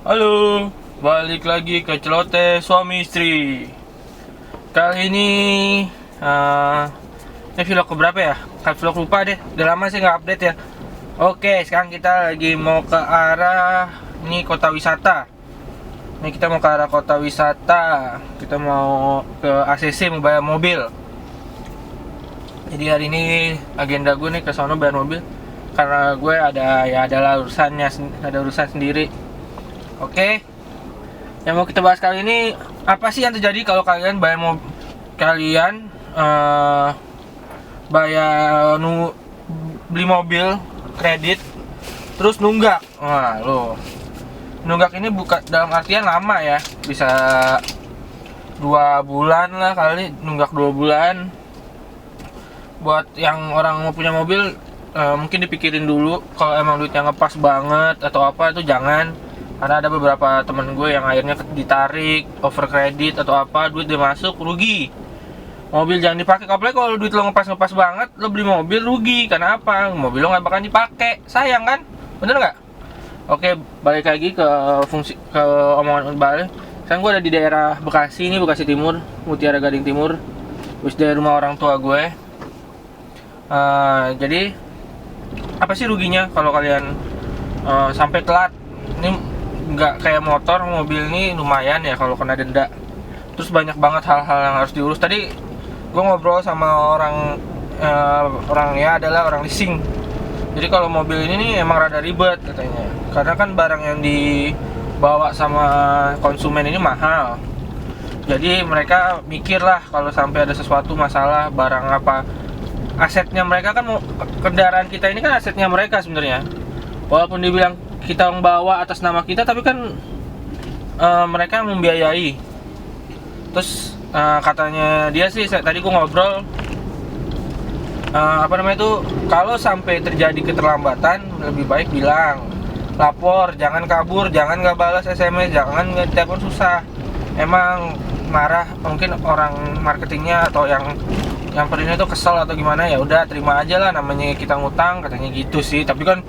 Halo, balik lagi ke celoteh suami istri. Kali ini ini vlog keberapa ya? Kan vlog lupa deh, udah lama sih nggak update ya. Oke, sekarang kita lagi mau ke arah ini kota wisata. Ini kita mau ke arah kota wisata. Kita mau ke ACC mau bayar mobil. Jadi hari ini agenda gue nih ke sono bayar mobil karena gue ada urusan sendiri. Oke, yang mau kita bahas kali ini apa sih yang terjadi kalau kalian kalian beli mobil kredit terus nunggak. Wah, nunggak ini bukan dalam artian lama ya, bisa 2 bulan lah kali, nunggak 2 bulan. Buat yang orang mau punya mobil mungkin dipikirin dulu, kalau emang duitnya ngepas banget atau apa itu jangan. Karena ada beberapa temen gue yang akhirnya ditarik over kredit atau apa, duit dia masuk rugi. Mobil jangan dipakai, apalagi kalau duit lo ngepas banget, lo beli mobil rugi. Karena apa? Mobil lo nggak bakal dipakai, sayang kan? Bener nggak? Oke, balik lagi ke omongan balik. Sekarang gue ada di daerah Bekasi, ini Bekasi Timur, Mutiara Gading Timur, terus dari rumah orang tua gue. Jadi apa sih ruginya kalau kalian sampai telat? Ini nggak kayak mobil ini lumayan ya kalau kena denda. Terus banyak banget hal-hal yang harus diurus. Tadi gue ngobrol sama orangnya adalah orang leasing. Jadi kalau mobil ini nih emang rada ribet katanya, karena kan barang yang dibawa sama konsumen ini mahal. Jadi mereka mikir lah kalau sampai ada sesuatu masalah barang apa, asetnya mereka kan, kendaraan kita ini kan asetnya mereka sebenarnya. Walaupun dibilang kita membawa atas nama kita, tapi kan mereka membiayai. Terus katanya dia sih, tadi gue ngobrol, kalau sampai terjadi keterlambatan lebih baik bilang, lapor, jangan kabur, jangan nggak balas SMS, jangan telepon susah. Emang marah mungkin orang marketingnya atau yang nyamperin itu kesel atau gimana, ya udah terima aja lah, namanya kita ngutang, katanya gitu sih. Tapi kan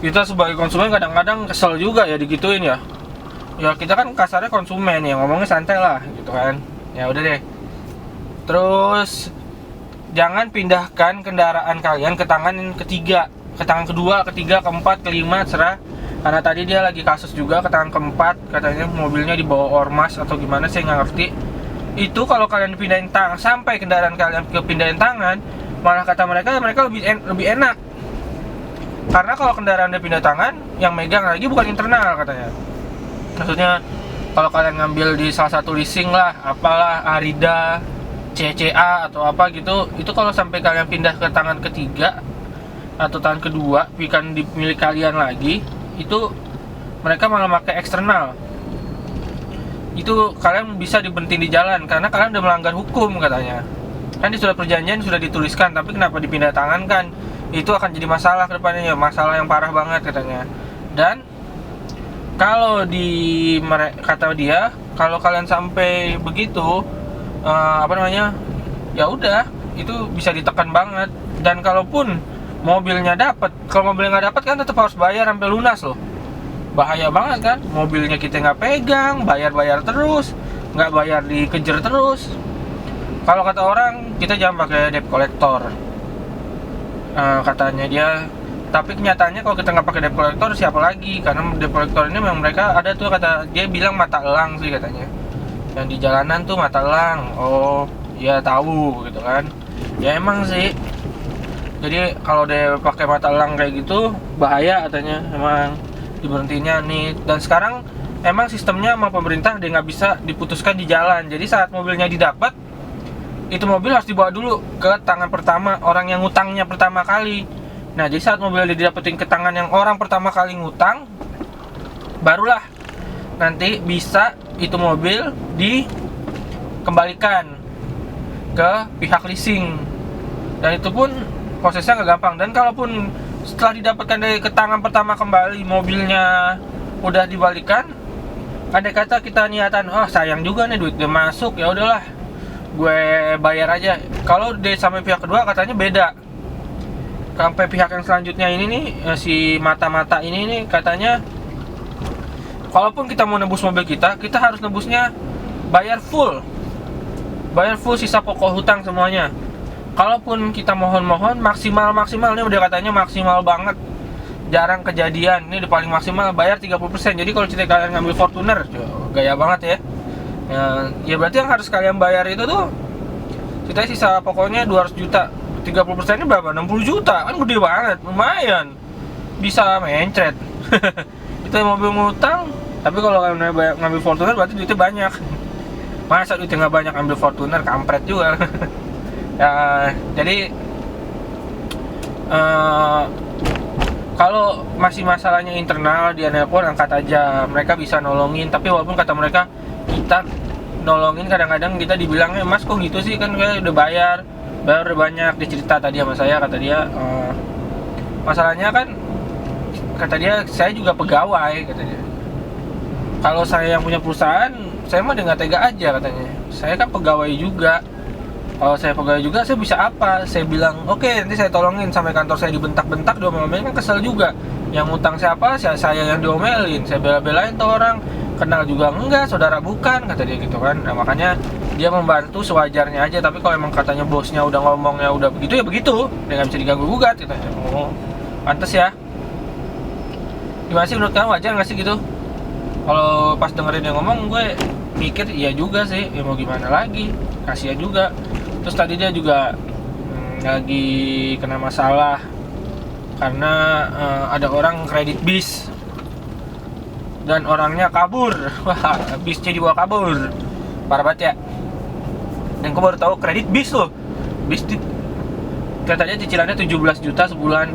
kita sebagai konsumen kadang-kadang kesel juga ya digituin ya. Ya kita kan kasarnya konsumen ya, ngomongnya santai lah gitu kan. Ya udah deh. Terus jangan pindahkan kendaraan kalian ke tangan ketiga, ke tangan kedua, ketiga, keempat, kelima, terserah. Karena tadi dia lagi kasus juga ke tangan keempat, katanya mobilnya dibawa ormas atau gimana, saya nggak ngerti. Itu kalau kalian pindahin tangan, sampai kendaraan kalian kepindahin tangan, malah kata mereka lebih enak. Karena kalau kendaraan udah pindah tangan, yang megang lagi bukan internal katanya. Maksudnya kalau kalian ngambil di salah satu leasing lah, apalah Arida, CCA atau apa gitu, itu kalau sampai kalian pindah ke tangan ketiga atau tangan kedua, bukan di milik kalian lagi, itu mereka malah pakai eksternal. Itu kalian bisa diberhentiin di jalan karena kalian udah melanggar hukum katanya. Kan di surat perjanjian sudah dituliskan, tapi kenapa dipindah tangan kan? Itu akan jadi masalah ke depannya, masalah yang parah banget katanya. Dan kalau kata dia, kalau kalian sampai begitu ya udah, itu bisa ditekan banget. Dan kalaupun mobilnya dapat, kalau mobilnya nggak dapat kan tetap harus bayar sampai lunas loh. Bahaya banget kan, mobilnya kita nggak pegang, bayar terus, nggak bayar dikejar terus. Kalau kata orang, kita jangan pakai debt collector, katanya dia. Tapi kenyataannya kalau kita nggak pakai debt collector, siapa lagi? Karena debt collector ini memang mereka ada tuh, kata dia bilang mata elang sih katanya, yang di jalanan tuh mata elang. Oh ya tahu gitu kan, ya emang sih. Jadi kalau dia pakai mata elang kayak gitu bahaya katanya, emang diberhentinya nih. Dan sekarang emang sistemnya sama pemerintah dia nggak bisa diputuskan di jalan. Jadi saat mobilnya didapat, itu mobil harus dibawa dulu ke tangan pertama orang yang ngutangnya pertama kali. Nah jadi saat mobilnya didapetin ke tangan yang orang pertama kali ngutang, barulah nanti bisa itu mobil dikembalikan ke pihak leasing. Dan itu pun prosesnya nggak gampang. Dan kalaupun setelah didapatkan dari ke tangan pertama kembali, mobilnya udah dibalikan, andai kata kita niatan, oh sayang juga nih duit dia masuk, ya udahlah gue bayar aja. Kalau dia sampai pihak kedua katanya beda. Sampai pihak yang selanjutnya ini nih, si mata-mata ini nih katanya kalaupun kita mau nebus mobil kita harus nebusnya bayar full sisa pokok hutang semuanya. Kalaupun kita mohon maksimal ini udah katanya maksimal banget, jarang kejadian, ini udah paling maksimal bayar 30%. Jadi kalau kita kalian ngambil Fortuner, gaya banget ya. Ya berarti yang harus kalian bayar itu tuh kita sisa pokoknya 200 juta, 30% nya berapa? 60 juta, kan gede banget, lumayan bisa mencret. Itu mobil ngutang, tapi kalau kalian ngambil Fortuner berarti duitnya banyak. Masa duitnya nggak banyak ambil Fortuner, kampret juga. Ya, jadi kalau masih masalahnya internal, dia nelpon angkat aja, mereka bisa nolongin. Tapi walaupun kata mereka kita nolongin, kadang-kadang kita dibilangnya, mas kok gitu sih, kan gue udah bayar udah banyak. Dia cerita tadi sama saya, kata dia masalahnya kan, kata dia saya juga pegawai, kata dia. Kalau saya yang punya perusahaan, saya mah udah nggak tega aja, katanya. Saya kan pegawai juga. Kalau saya pegawai juga, saya bisa apa? Saya bilang, oke, nanti saya tolongin. Sampai kantor saya dibentak-bentak, diomelin, kan kesel juga. Yang utang siapa? Saya yang diomelin. Saya bela-belain tuh orang. Kenal juga enggak, saudara bukan, kata dia gitu kan. Nah, makanya dia membantu sewajarnya aja. Tapi kalau emang katanya bosnya udah ngomongnya udah begitu, ya begitu. Dia nggak bisa diganggu-gugat, katanya. Oh, pantes ya. Gimana sih menurut kamu, wajar nggak sih gitu? Kalau pas dengerin dia ngomong, gue mikir iya juga sih. Ya mau gimana lagi, kasihan juga. Terus tadi dia juga lagi kena masalah karena ada orang kredit bis dan orangnya kabur. Wah, bisnya dibawa kabur, parah banget ya. Dan gue baru tahu kredit bis loh, katanya cicilannya 17 juta sebulan.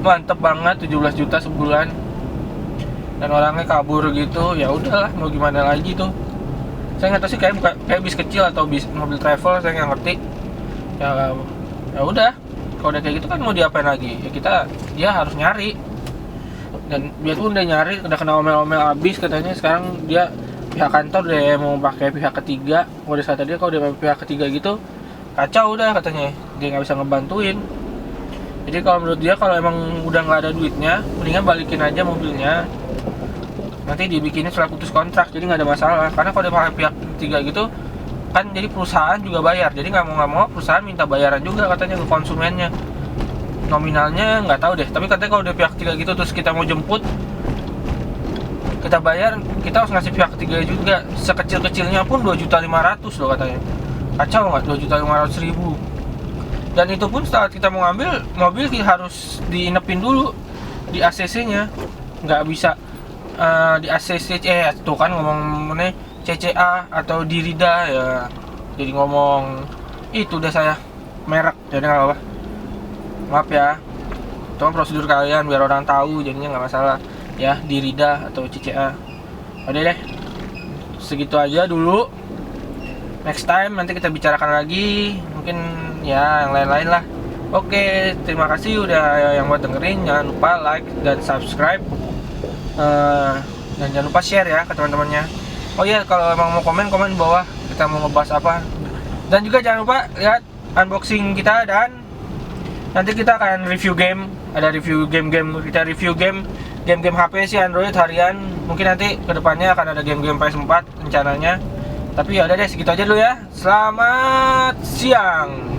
Mantep banget, 17 juta sebulan. Dan orangnya kabur gitu. Ya udahlah, mau gimana lagi tuh. Saya nggak tahu sih, kayak bis kecil atau bis mobil travel, saya nggak ngerti. Ya udah, kalau udah kayak gitu kan mau diapain lagi? Ya dia harus nyari. Dan dia tuh udah nyari, udah kena omel-omel abis katanya. Sekarang dia pihak kantor deh mau pakai pihak ketiga. Kalau saat tadi kalau dia pakai pihak ketiga gitu, kacau udah katanya. Dia nggak bisa ngebantuin. Jadi kalau menurut dia, kalau emang udah nggak ada duitnya, mendingan balikin aja mobilnya. Nanti dibikinnya setelah putus kontrak, jadi nggak ada masalah. Karena kalau dia pakai pihak ketiga gitu kan, jadi perusahaan juga bayar. Jadi nggak mau perusahaan minta bayaran juga katanya ke konsumennya. Nominalnya nggak tahu deh, tapi katanya kalau dia pihak ketiga gitu terus kita mau jemput, kita bayar, kita harus ngasih pihak ketiga juga. Sekecil-kecilnya pun 2.500.000 loh katanya. Kacau nggak? 2.500.000. Dan itu pun saat kita mau ngambil mobil, harus diinepin dulu di ACC-nya. Nggak bisa di ACC, tuh kan ngomong mana CCA atau Dirida ya, jadi ngomong itu udah saya merek, jadi nggak apa-apa, maaf ya. Cuma prosedur kalian biar orang tahu, jadinya nggak masalah ya, Dirida atau CCA. Udah deh, segitu aja dulu. Next time nanti kita bicarakan lagi, mungkin ya yang lain-lain lah. Oke, terima kasih udah yang buat dengerin. Jangan lupa like dan subscribe. Dan jangan lupa share ya ke teman-temannya. Oh iya, kalau emang mau komen di bawah, kita mau ngebahas apa. Dan juga jangan lupa lihat unboxing kita, dan nanti kita akan review game. Ada review game-game, kita review game-game HP sih, Android harian. Mungkin nanti kedepannya akan ada game-game PS4 rencananya. Tapi ya udah deh, segitu aja dulu ya. Selamat siang.